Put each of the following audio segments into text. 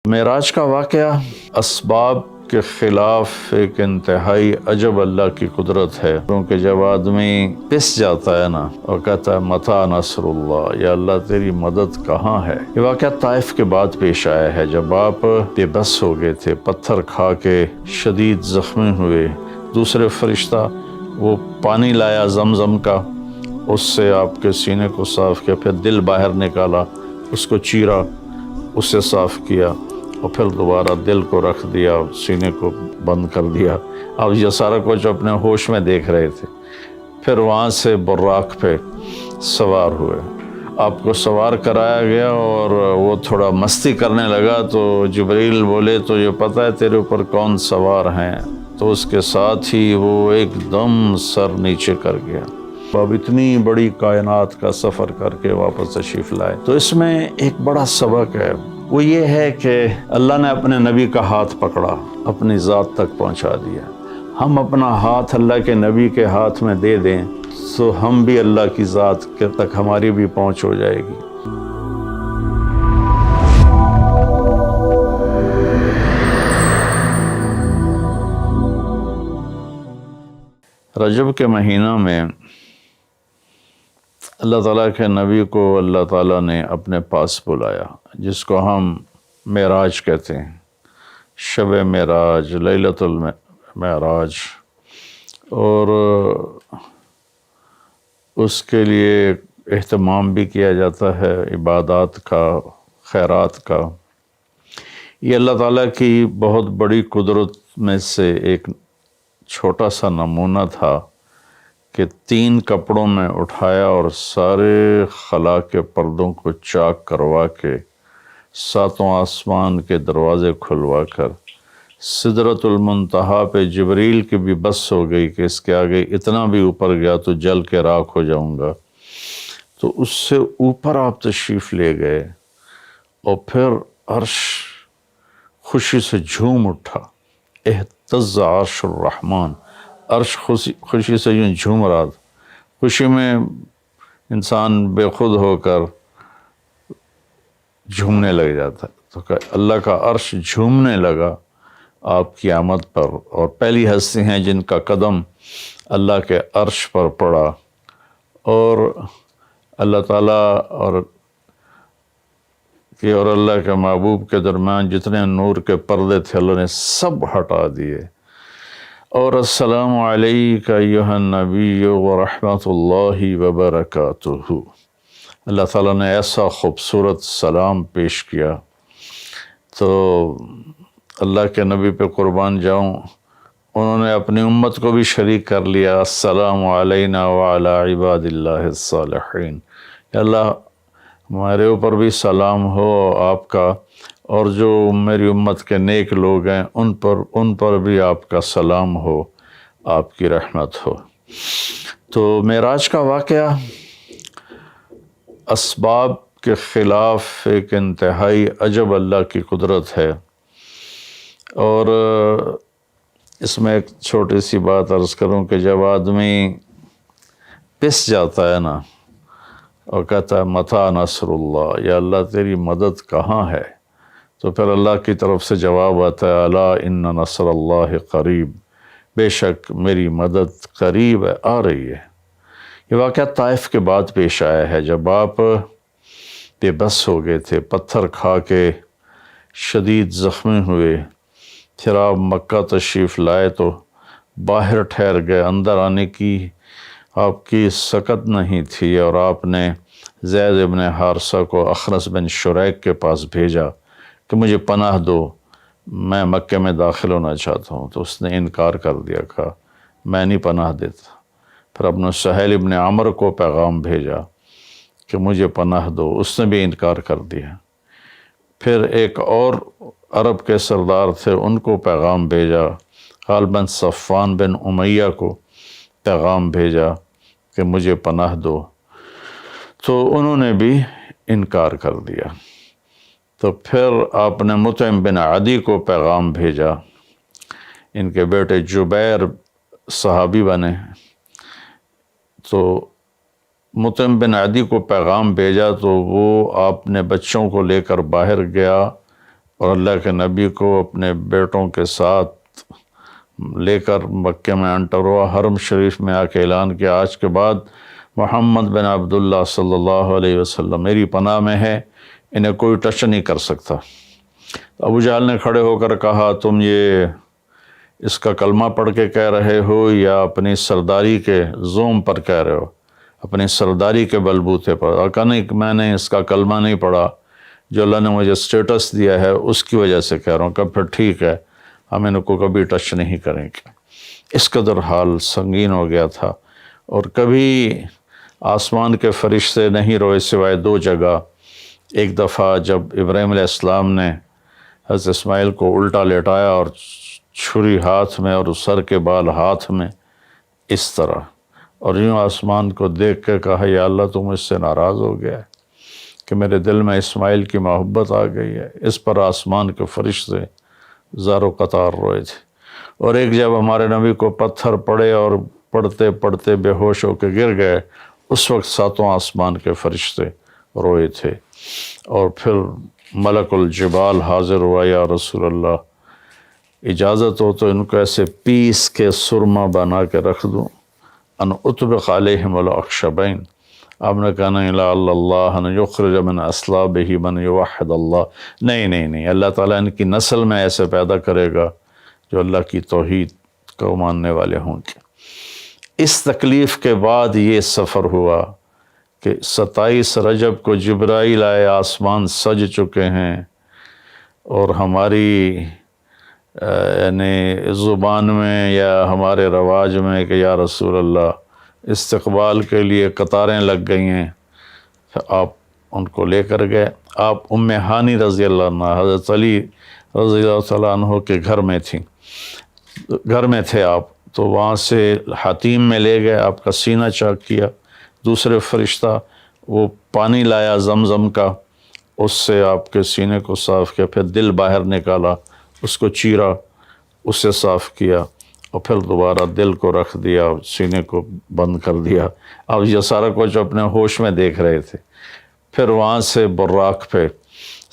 معراج کا واقعہ اسباب کے خلاف ایک انتہائی عجب اللہ کی قدرت ہے، کیونکہ جب آدمی پس جاتا ہے نا اور کہتا ہے متی نصر اللہ، یا اللہ تیری مدد کہاں ہے۔ یہ واقعہ طائف کے بعد پیش آیا ہے، جب آپ بے بس ہو گئے تھے، پتھر کھا کے شدید زخمی ہوئے۔ دوسرے فرشتہ وہ پانی لایا زمزم کا، اس سے آپ کے سینے کو صاف کیا، پھر دل باہر نکالا، اس کو چیرا، اسے صاف کیا، اور پھر دوبارہ دل کو رکھ دیا، سینے کو بند کر دیا۔ اب یہ سارا کچھ اپنے ہوش میں دیکھ رہے تھے۔ پھر وہاں سے براق پہ سوار ہوئے، آپ کو سوار کرایا گیا، اور وہ تھوڑا مستی کرنے لگا تو جبریل بولے تو یہ پتہ ہے تیرے اوپر کون سوار ہیں؟ تو اس کے ساتھ ہی وہ ایک دم سر نیچے کر گیا۔ اب اتنی بڑی کائنات کا سفر کر کے واپس تشریف لائے۔ تو اس میں ایک بڑا سبق ہے، وہ یہ ہے کہ اللہ نے اپنے نبی کا ہاتھ پکڑا، اپنی ذات تک پہنچا دیا۔ ہم اپنا ہاتھ اللہ کے نبی کے ہاتھ میں دے دیں تو ہم بھی اللہ کی ذات کے تک ہماری بھی پہنچ ہو جائے گی۔ رجب کے مہینہ میں اللہ تعالیٰ کے نبی کو اللہ تعالیٰ نے اپنے پاس بلایا، جس کو ہم معراج کہتے ہیں، شب معراج، لیلۃ المعراج، اور اس کے لیے اہتمام بھی کیا جاتا ہے عبادات کا، خیرات کا۔ یہ اللہ تعالیٰ کی بہت بڑی قدرت میں سے ایک چھوٹا سا نمونہ تھا کہ 3 کپڑوں میں اٹھایا اور سارے خلا کے پردوں کو چاک کروا کے 7 آسمان کے دروازے کھلوا کر سدرۃ المنتہا پہ جبریل کی بھی بس ہو گئی کہ اس کے آگے اتنا بھی اوپر گیا تو جل کے راکھ ہو جاؤں گا۔ تو اس سے اوپر آپ تشریف لے گئے، اور پھر عرش خوشی سے جھوم اٹھا، اہتز عرش الرحمن، عرش خوشی سے یوں جھوم رہا تھا۔ خوشی میں انسان بے خود ہو کر جھومنے لگ جاتا ہے، تو کہ اللہ کا عرش جھومنے لگا آپ کی آمد پر، اور پہلی ہستی ہیں جن کا قدم اللہ کے عرش پر پڑا، اور اللہ تعالیٰ اور اللہ کے محبوب کے درمیان جتنے نور کے پردے تھے اللہ نے سب ہٹا دیے، اور السلام علیک ایھا النبی ورحمۃ اللہ وبرکاتہ۔ اللہ تعالیٰ نے ایسا خوبصورت سلام پیش کیا، تو اللہ کے نبی پہ قربان جاؤں، انہوں نے اپنی امت کو بھی شریک کر لیا، السلام علینا وعلی عباد اللہ الصالحین، یا اللہ ہمارے اوپر بھی سلام ہو آپ کا، اور جو میری امت کے نیک لوگ ہیں ان پر بھی آپ کا سلام ہو، آپ کی رحمت ہو۔ تو معراج کا واقعہ اسباب کے خلاف ایک انتہائی عجب اللہ کی قدرت ہے، اور اس میں ایک چھوٹی سی بات عرض کروں کہ جب آدمی پس جاتا ہے نا اور کہتا ہے متی نصر اللہ، یا اللہ تیری مدد کہاں ہے، تو پھر اللہ کی طرف سے جواب آتا ہے الا ان نصر اللہ قریب، بے شک میری مدد قریب ہے، آ رہی ہے۔ یہ واقعہ طائف کے بعد پیش آیا ہے، جب آپ بے بس ہو گئے تھے، پتھر کھا کے شدید زخمی ہوئے، پھر آپ مکہ تشریف لائے تو باہر ٹھہر گئے، اندر آنے کی آپ کی سکت نہیں تھی، اور آپ نے زید ابن حارثہ کو اخنس بن شریک کے پاس بھیجا کہ مجھے پناہ دو، میں مکے میں داخل ہونا چاہتا ہوں، تو اس نے انکار کر دیا، کہا میں نہیں پناہ دیتا۔ پھر اپنے سہیل ابن عمر کو پیغام بھیجا کہ مجھے پناہ دو، اس نے بھی انکار کر دیا۔ پھر ایک اور عرب کے سردار تھے، ان کو پیغام بھیجا، غالباً صفوان بن امیہ کو پیغام بھیجا کہ مجھے پناہ دو، تو انہوں نے بھی انکار کر دیا۔ تو پھر آپ نے مطعم بن عدی کو پیغام بھیجا، ان کے بیٹے جبیر صحابی بنے، تو مطعم بن عدی کو پیغام بھیجا، تو وہ آپ نے بچوں کو لے کر باہر گیا اور اللہ کے نبی کو اپنے بیٹوں کے ساتھ لے کر مکے میں انٹر ہوا، حرم شریف میں آ کے اعلان کیا آج کے بعد محمد بن عبداللہ صلی اللہ علیہ وسلم میری پناہ میں ہے، انہیں کوئی ٹچ نہیں کر سکتا۔ ابو جہل نے کھڑے ہو کر کہا تم یہ اس کا کلمہ پڑھ کے کہہ رہے ہو یا اپنی سرداری کے زوم پر کہہ رہے ہو، اپنی سرداری کے بلبوتے پر؟ کہا نہیں، میں نے اس کا کلمہ نہیں پڑھا، جو اللہ نے مجھے سٹیٹس دیا ہے اس کی وجہ سے کہہ رہا ہوں۔ کہ پھر ٹھیک ہے، ہم ان کو کبھی ٹچ نہیں کریں گے۔ اس قدر حال سنگین ہو گیا تھا، اور کبھی آسمان کے فرشتے نہیں روئے سوائے دو جگہ۔ ایک دفعہ جب ابراہیم علیہ السلام نے حضرت اسماعیل کو الٹا لیٹایا اور چھری ہاتھ میں اور سر کے بال ہاتھ میں اس طرح، اور یوں آسمان کو دیکھ کے کہا یا اللہ تو مجھ سے ناراض ہو گیا ہے کہ میرے دل میں اسماعیل کی محبت آ گئی ہے۔ اس پر آسمان کے فرشتے زار و قطار روئے تھے۔ اور ایک جب ہمارے نبی کو پتھر پڑے اور پڑھتے پڑھتے بے ہوش ہو کے گر گئے، اس وقت ساتوں آسمان کے فرشتے روئے تھے۔ اور پھر ملک الجبال حاضر ہوا، یا رسول اللہ اجازت ہو تو ان کو ایسے پیس کے سرما بنا کے رکھ دوں، ان اطبق علیہم الاخشبین۔ آپ نے کہا نہیں، لا اللہ ان یخرج من اصلابہ من یوحد اللہ، نہیں، اللہ تعالیٰ ان کی نسل میں ایسے پیدا کرے گا جو اللہ کی توحید کو ماننے والے ہوں گے۔ اس تکلیف کے بعد یہ سفر ہوا کہ 27 رجب کو جبرائیل آئے، آسمان سج چکے ہیں، اور ہماری یعنی زبان میں یا ہمارے رواج میں کہ یا رسول اللہ استقبال کے لیے قطاریں لگ گئی ہیں۔ آپ ان کو لے کر گئے۔ آپ ام ہانی رضی اللہ عنہ، حضرت علی رضی اللہ تعالیٰ عنہ کے گھر میں تھے آپ، تو وہاں سے حتیم میں لے گئے، آپ کا سینہ چاک کیا۔ دوسرے فرشتہ وہ پانی لایا زمزم کا، اس سے آپ کے سینے کو صاف کیا، پھر دل باہر نکالا، اس کو چیرا، اس سے صاف کیا، اور پھر دوبارہ دل کو رکھ دیا، سینے کو بند کر دیا۔ اب یہ سارا کچھ اپنے ہوش میں دیکھ رہے تھے۔ پھر وہاں سے براق پہ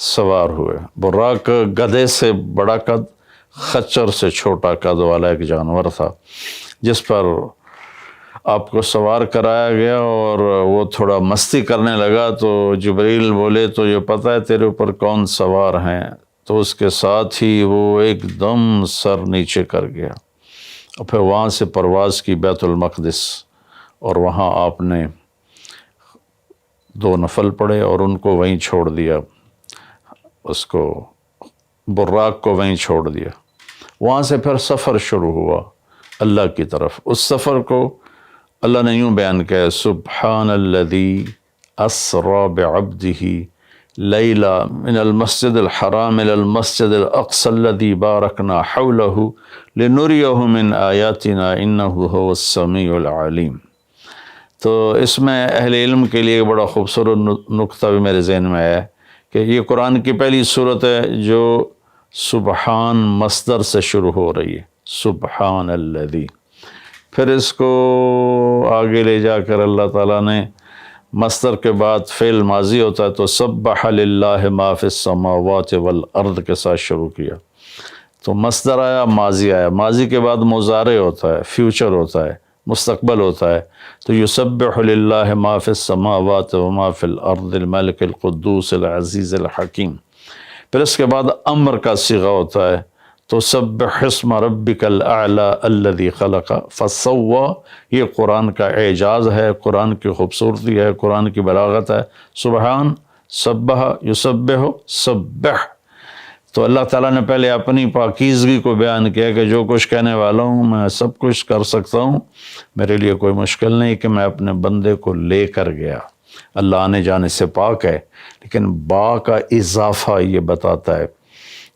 سوار ہوئے۔ براق گدھے سے بڑا قد، خچر سے چھوٹا قد والا ایک جانور تھا، جس پر آپ کو سوار کرایا گیا، اور وہ تھوڑا مستی کرنے لگا تو جبریل بولے تو یہ پتہ ہے تیرے اوپر کون سوار ہیں؟ تو اس کے ساتھ ہی وہ ایک دم سر نیچے کر گیا، اور پھر وہاں سے پرواز کی بیت المقدس، اور وہاں آپ نے 2 نفل پڑھے اور ان کو وہیں چھوڑ دیا، اس کو براق کو وہیں چھوڑ دیا۔ وہاں سے پھر سفر شروع ہوا اللہ کی طرف۔ اس سفر کو اللہ نے یوں بیان کیا، سبحان الذی اسری بعبدہ لیلا من المسجد الحرام الی المسجد الاقصی الذی بارکنا حولہ لنریہ من آیاتنا انہ هو السمیع العلیم۔ تو اس میں اہل علم کے لیے ایک بڑا خوبصورت نقطہ بھی میرے ذہن میں ہے کہ یہ قرآن کی پہلی صورت ہے جو سبحان مصدر سے شروع ہو رہی ہے، سبحان الذی۔ پھر اس کو آگے لے جا کر اللہ تعالیٰ نے مصدر کے بعد فعل ماضی ہوتا ہے تو سبح للہ ما فی السماوات والارض کے ساتھ شروع کیا، تو مصدر آیا، ماضی آیا، ماضی کے بعد مضارع ہوتا ہے، فیوچر ہوتا ہے، مستقبل ہوتا ہے، تو یسبح للہ ما فی السماوات وما فی الارض الملک القدوس العزیز الحکیم۔ پھر اس کے بعد امر کا صیغہ ہوتا ہے، تو سبح اسم ربک الاعلی الذی خلق فسوی۔ یہ قرآن کا اعجاز ہے، قرآن کی خوبصورتی ہے، قرآن کی بلاغت ہے۔ سبحان، سبح، یسبح، سبح۔ تو اللہ تعالیٰ نے پہلے اپنی پاکیزگی کو بیان کیا کہ جو کچھ کہنے والا ہوں میں سب کچھ کر سکتا ہوں، میرے لیے کوئی مشکل نہیں کہ میں اپنے بندے کو لے کر گیا۔ اللہ آنے جانے سے پاک ہے، لیکن با کا اضافہ یہ بتاتا ہے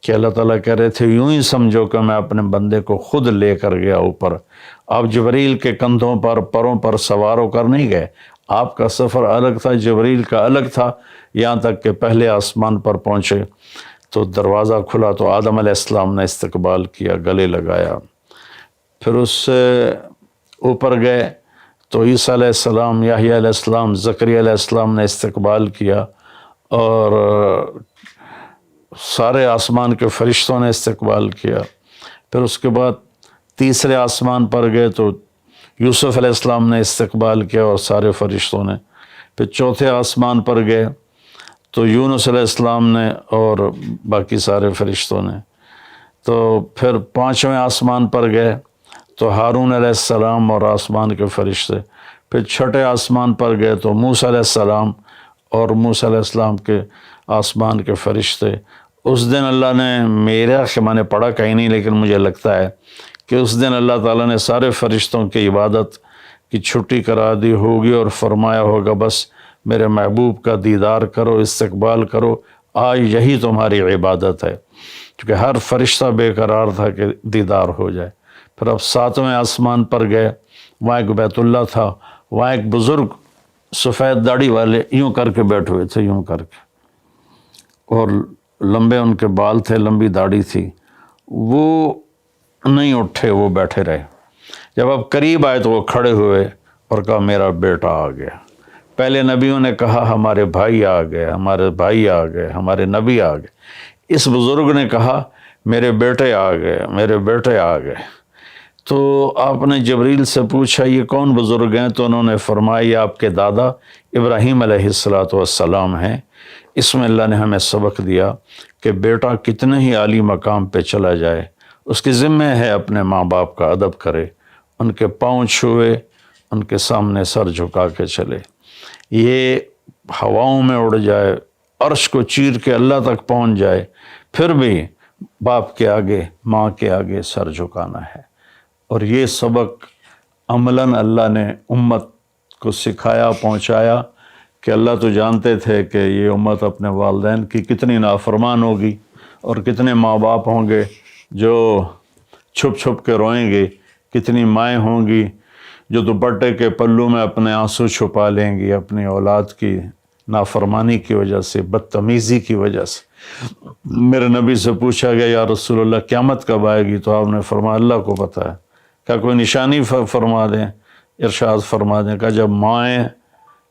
کہ اللہ تعالیٰ کہہ رہے تھے یوں ہی سمجھو کہ میں اپنے بندے کو خود لے کر گیا اوپر۔ آپ جبریل کے کندھوں پر، پروں پر سوار ہو کر نہیں گئے، آپ کا سفر الگ تھا، جبریل کا الگ تھا، یہاں تک کہ پہلے آسمان پر پہنچے تو دروازہ کھلا تو آدم علیہ السلام نے استقبال کیا، گلے لگایا۔ پھر اس سے اوپر گئے تو عیسیٰ علیہ السلام، یحییٰ علیہ السلام، زکریا علیہ السلام نے استقبال کیا، اور سارے آسمان کے فرشتوں نے استقبال کیا۔ پھر اس کے بعد تیسرے آسمان پر گئے تو یوسف علیہ السلام نے استقبال کیا اور سارے فرشتوں نے۔ پھر چوتھے آسمان پر گئے تو یونس علیہ السلام نے اور باقی سارے فرشتوں نے۔ تو پھر پانچویں آسمان پر گئے تو ہارون علیہ السلام اور آسمان کے فرشتے۔ پھر چھٹے آسمان پر گئے تو موسیٰ علیہ السلام اور موسیٰ علیہ السلام کے آسمان کے فرشتے۔ اس دن اللہ نے میرا کہ میں نے پڑھا کہیں نہیں لیکن مجھے لگتا ہے کہ اس دن اللہ تعالیٰ نے سارے فرشتوں کی عبادت کی چھٹی کرا دی ہوگی اور فرمایا ہوگا بس میرے محبوب کا دیدار کرو، استقبال کرو، آج یہی تمہاری عبادت ہے، کیونکہ ہر فرشتہ بے قرار تھا کہ دیدار ہو جائے۔ پھر اب ساتویں آسمان پر گئے، وہاں ایک بیت اللہ تھا، وہاں ایک بزرگ سفید داڑھی والے یوں کر کے بیٹھے ہوئے تھے، یوں کر کے، اور لمبے ان کے بال تھے، لمبی داڑھی تھی، وہ نہیں اٹھے، وہ بیٹھے رہے۔ جب اب قریب آئے تو وہ کھڑے ہوئے اور کہا میرا بیٹا آ گیا۔ پہلے نبیوں نے کہا ہمارے بھائی آ گئے، ہمارے بھائی آ گئے، ہمارے نبی آ گئے۔ اس بزرگ نے کہا میرے بیٹے آ گئے، میرے بیٹے آ گئے۔ تو آپ نے جبریل سے پوچھا یہ کون بزرگ ہیں؟ تو انہوں نے فرمایا یہ آپ کے دادا ابراہیم علیہ السلام ہیں۔ اس میں اللہ نے ہمیں سبق دیا کہ بیٹا کتنے ہی عالی مقام پہ چلا جائے، اس کی ذمہ ہے اپنے ماں باپ کا ادب کرے، ان کے پاؤں چھوئے، ان کے سامنے سر جھکا کے چلے۔ یہ ہواؤں میں اڑ جائے، عرش کو چیر کے اللہ تک پہنچ جائے، پھر بھی باپ کے آگے، ماں کے آگے سر جھکانا ہے۔ اور یہ سبق عملاً اللہ نے امت کو سکھایا، پہنچایا کہ اللہ تو جانتے تھے کہ یہ امت اپنے والدین کی کتنی نافرمان ہوگی اور کتنے ماں باپ ہوں گے جو چھپ چھپ کے روئیں گے، کتنی مائیں ہوں گی جو دوپٹے کے پلو میں اپنے آنسو چھپا لیں گی اپنی اولاد کی نافرمانی کی وجہ سے، بدتمیزی کی وجہ سے۔ میرے نبی سے پوچھا گیا یا رسول اللہ قیامت کب آئے گی؟ تو آپ نے فرمایا اللہ کو پتہ ہے۔ کیا کوئی نشانی فرما دیں؟ ارشاد فرما دیں کہ جب مائیں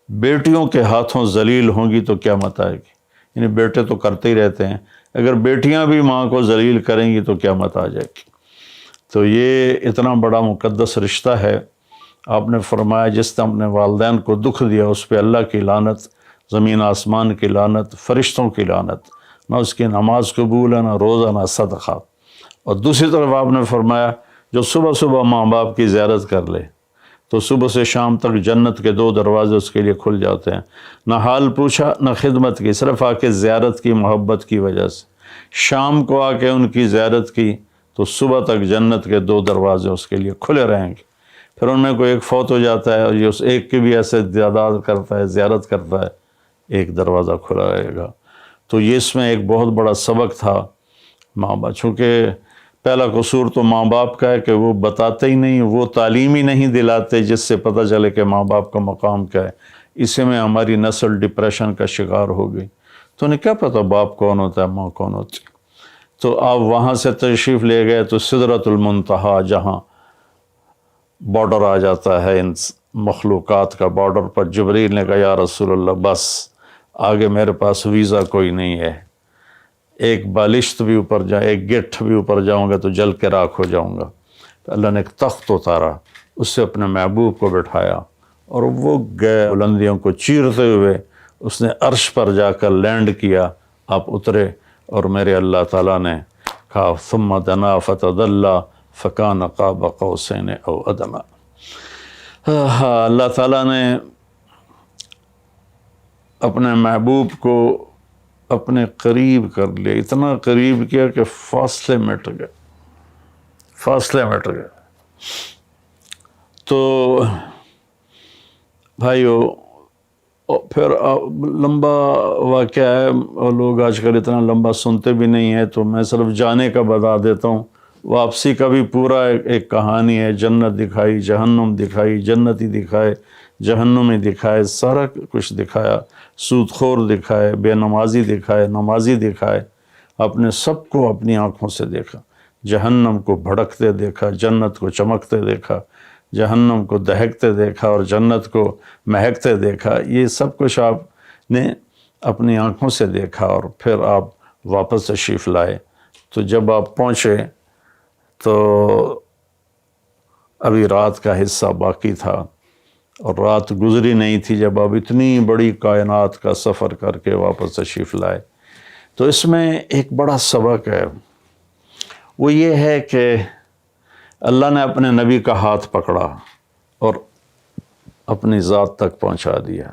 بیٹیوں کے ہاتھوں ذلیل ہوں گی تو قیامت آئے گی۔ یعنی بیٹے تو کرتے ہی رہتے ہیں، اگر بیٹیاں بھی ماں کو ذلیل کریں گی تو قیامت آ جائے گی۔ تو یہ اتنا بڑا مقدس رشتہ ہے۔ آپ نے فرمایا جس نے اپنے والدین کو دکھ دیا اس پہ اللہ کی لعنت، زمین آسمان کی لعنت، فرشتوں کی لعنت، نہ اس کی نماز قبول ہے، نہ روزہ، نہ صدقہ۔ اور دوسری طرف آپ نے فرمایا جو صبح صبح ماں باپ کی زیارت کر لے تو صبح سے شام تک جنت کے 2 دروازے اس کے لیے کھل جاتے ہیں۔ نہ حال پوچھا نہ خدمت کی، صرف آ کے زیارت کی محبت کی وجہ سے۔ شام کو آ کے ان کی زیارت کی تو صبح تک جنت کے 2 دروازے اس کے لیے کھلے رہیں گے۔ پھر ان میں کوئی ایک فوت ہو جاتا ہے اور یہ اس ایک کی بھی ایسے تعداد کرتا ہے، زیارت کرتا ہے، ایک دروازہ کھلا رہے گا۔ تو یہ اس میں ایک بہت بڑا سبق تھا ماں باپ، چونکہ پہلا قصور تو ماں باپ کا ہے کہ وہ بتاتے ہی نہیں، وہ تعلیم ہی نہیں دلاتے جس سے پتہ چلے کہ ماں باپ کا مقام کیا ہے۔ اسی میں ہماری نسل ڈپریشن کا شکار ہو گئی۔ تو انہیں کیا پتہ باپ کون ہوتا ہے، ماں کون ہوتی ہے۔ تو آپ وہاں سے تشریف لے گئے تو سدرۃ المنتہا، جہاں بارڈر آ جاتا ہے ان مخلوقات کا، بارڈر پر جبریل نے کہا یا رسول اللہ بس آگے میرے پاس ویزا کوئی نہیں ہے، ایک بالشت بھی اوپر جائے، ایک گٹھ بھی اوپر جاؤں گا تو جل کے راکھ ہو جاؤں گا۔ تو اللہ نے ایک تخت اتارا، اس سے اپنے محبوب کو بٹھایا اور وہ گئے بلندیوں کو چیرتے ہوئے، اس نے عرش پر جا کر لینڈ کیا، آپ اترے اور میرے اللہ تعالیٰ نے کہا ثم دنا فتدلی فکان قاب قوسین او ادنی۔ اللہ تعالیٰ نے اپنے محبوب کو اپنے قریب کر لیا، اتنا قریب کیا کہ فاصلے مٹ گئے، فاصلے مٹ گئے۔ تو بھائیو پھر لمبا واقعہ ہے، اور لوگ آج کل اتنا لمبا سنتے بھی نہیں ہیں، تو میں صرف جانے کا بتا دیتا ہوں۔ واپسی کا بھی پورا ایک کہانی ہے، جنت دکھائی، جہنم دکھائی، جنتی دکھائے، جہنمی دکھائے، سارا کچھ دکھایا، سود خور دکھائے، بے نمازی دکھائے، نمازی دکھائے، اپنے سب کو اپنی آنکھوں سے دیکھا، جہنم کو بھڑکتے دیکھا، جنت کو چمکتے دیکھا، جہنم کو دہکتے دیکھا اور جنت کو مہکتے دیکھا۔ یہ سب کچھ آپ نے اپنی آنکھوں سے دیکھا، اور پھر آپ واپس تشریف لائے۔ تو جب آپ پہنچے تو ابھی رات کا حصہ باقی تھا اور رات گزری نہیں تھی جب آپ اتنی بڑی کائنات کا سفر کر کے واپس تشریف لائے۔ تو اس میں ایک بڑا سبق ہے، وہ یہ ہے کہ اللہ نے اپنے نبی کا ہاتھ پکڑا اور اپنی ذات تک پہنچا دیا۔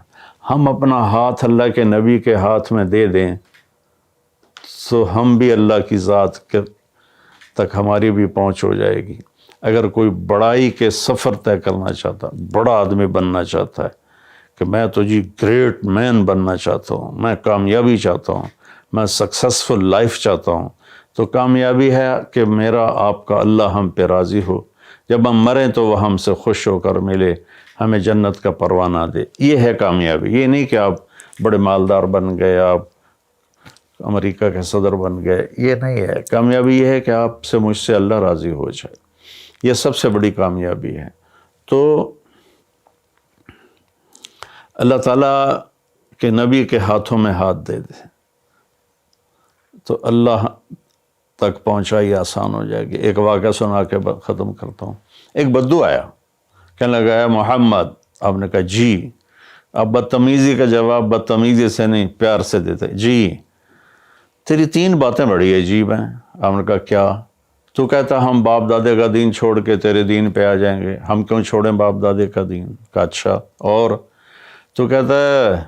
ہم اپنا ہاتھ اللہ کے نبی کے ہاتھ میں دے دیں تو ہم بھی اللہ کی ذات تک ہماری بھی پہنچ ہو جائے گی۔ اگر کوئی بڑائی کے سفر طے کرنا چاہتا، بڑا آدمی بننا چاہتا ہے کہ میں تو جی گریٹ مین بننا چاہتا ہوں، میں کامیابی چاہتا ہوں، میں سکسیسفل لائف چاہتا ہوں، تو کامیابی ہے کہ میرا آپ کا اللہ ہم پہ راضی ہو، جب ہم مریں تو وہ ہم سے خوش ہو کر ملے، ہمیں جنت کا پروانہ دے۔ یہ ہے کامیابی۔ یہ نہیں کہ آپ بڑے مالدار بن گئے، آپ امریکہ کے صدر بن گئے، یہ نہیں ہے۔ کامیابی یہ ہے کہ آپ سے مجھ سے اللہ راضی ہو جائے، یہ سب سے بڑی کامیابی ہے۔ تو اللہ تعالیٰ کے نبی کے ہاتھوں میں ہاتھ دے دے تو اللہ تک پہنچائی آسان ہو جائے گی۔ ایک واقعہ سنا کے ختم کرتا ہوں۔ ایک بدو آیا، کہنے لگا ہے محمد، آپ نے کہا جی۔ آپ بدتمیزی کا جواب بدتمیزی سے نہیں، پیار سے دیتے، جی تیری 3 باتیں بڑی عجیب ہیں۔ آپ نے کہا کیا؟ تو کہتا ہم باپ دادے کا دین چھوڑ کے تیرے دین پہ آ جائیں گے، ہم کیوں چھوڑیں باپ دادے کا دین؟ کہا اچھا، اور؟ تو کہتا ہے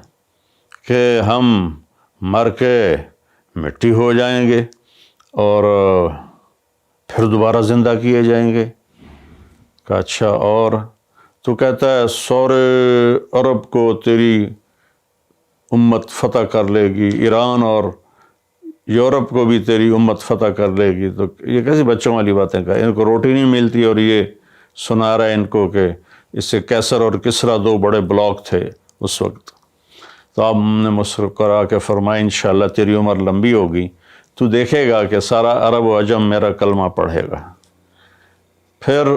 کہ ہم مر کے مٹی ہو جائیں گے اور پھر دوبارہ زندہ کیے جائیں گے۔ کہا اچھا، اور؟ تو کہتا ہے سورے عرب کو تیری امت فتح کر لے گی، ایران اور یورپ کو بھی تیری امت فتح کر لے گی۔ تو یہ کیسی بچوں والی باتیں کہا، ان کو روٹی نہیں ملتی اور یہ سنا رہا ہے ان کو کہ اس سے کیسر اور کسرا 2 بڑے بلاک تھے اس وقت۔ تو آپ نے مسکرا کے فرمایا انشاءاللہ تیری عمر لمبی ہوگی، تو دیکھے گا کہ سارا عرب و عجم میرا کلمہ پڑھے گا، پھر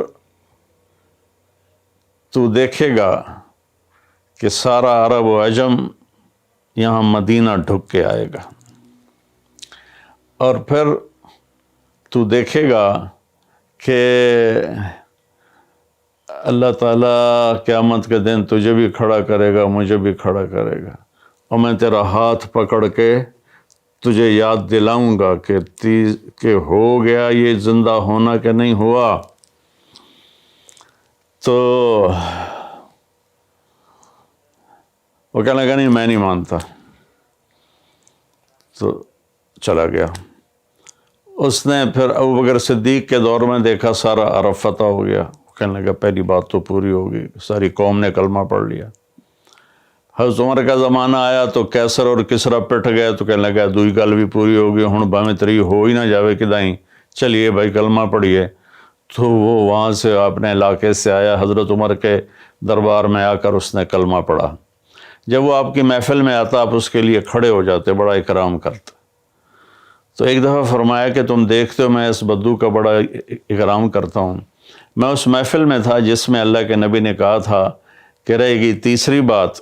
تو دیکھے گا کہ سارا عرب و عجم یہاں مدینہ ڈھک کے آئے گا، اور پھر تو دیکھے گا کہ اللہ تعالیٰ قیامت کے دن تجھے بھی کھڑا کرے گا، مجھے بھی کھڑا کرے گا، اور میں تیرا ہاتھ پکڑ کے تجھے یاد دلاؤں گا کہ ہو گیا یہ زندہ ہونا کہ نہیں ہوا۔ تو وہ کہنے لگا نہیں میں نہیں مانتا، تو چلا گیا۔ اس نے پھر ابوبکر صدیق کے دور میں دیکھا سارا عرب فتح ہو گیا، کہنے لگا پہلی بات تو پوری ہوگی، ساری قوم نے کلمہ پڑھ لیا۔ حضرت عمر کا زمانہ آیا تو کیسر اور کسرا پٹ گئے، تو کہنے لگا دوئی گل بھی پوری ہوگی، ہن باویں تری ہو ہی نہ جاوے کدائیں، چلیے بھائی کلمہ پڑھیے۔ تو وہ وہاں سے اپنے علاقے سے آیا، حضرت عمر کے دربار میں آ کر اس نے کلمہ پڑھا۔ جب وہ آپ کی محفل میں آتا آپ اس کے لیے کھڑے ہو جاتے، بڑا اکرام کرتے۔ تو ایک دفعہ فرمایا کہ تم دیکھتے ہو میں اس بدو کا بڑا اکرام کرتا ہوں، میں اس محفل میں تھا جس میں اللہ کے نبی نے کہا تھا کہ رہے گی تیسری بات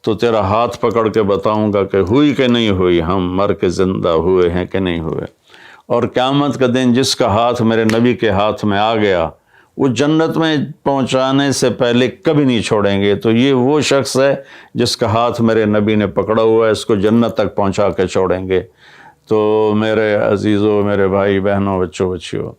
تو تیرا ہاتھ پکڑ کے بتاؤں گا کہ ہوئی کہ نہیں ہوئی، ہم مر کے زندہ ہوئے ہیں کہ نہیں ہوئے، اور قیامت کا دن جس کا ہاتھ میرے نبی کے ہاتھ میں آ گیا وہ جنت میں پہنچانے سے پہلے کبھی نہیں چھوڑیں گے۔ تو یہ وہ شخص ہے جس کا ہاتھ میرے نبی نے پکڑا ہوا ہے، اس کو جنت تک پہنچا کے چھوڑیں گے۔ تو میرے عزیزوں، میرے بھائی بہنوں، بچوں بچیوں،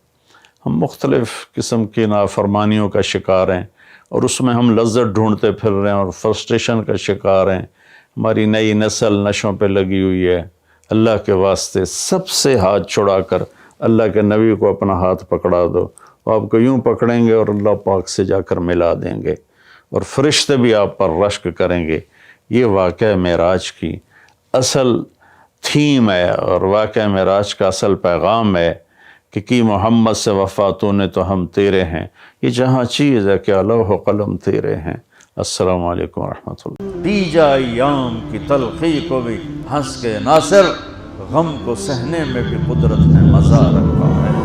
ہم مختلف قسم کی نافرمانیوں کا شکار ہیں اور اس میں ہم لذت ڈھونڈتے پھر رہے ہیں اور فرسٹریشن کا شکار ہیں۔ ہماری نئی نسل نشوں پہ لگی ہوئی ہے۔ اللہ کے واسطے سب سے ہاتھ چھڑا کر اللہ کے نبی کو اپنا ہاتھ پکڑا دو، آپ کو یوں پکڑیں گے اور اللہ پاک سے جا کر ملا دیں گے، اور فرشتے بھی آپ پر رشک کریں گے۔ یہ واقعہ معراج کی اصل تھیم ہے اور واقعہ معراج کا اصل پیغام ہے کہ کی محمد سے وفا تو نے تو ہم تیرے ہیں، یہ جہاں چیز ہے کہ لوح و قلم تیرے ہیں۔ السلام علیکم ورحمۃ اللہ۔ دی جا ایام کی تلخی کو بھی ہنس کے ناصر، غم کو سہنے میں بھی قدرت نے مزہ رکھا ہے۔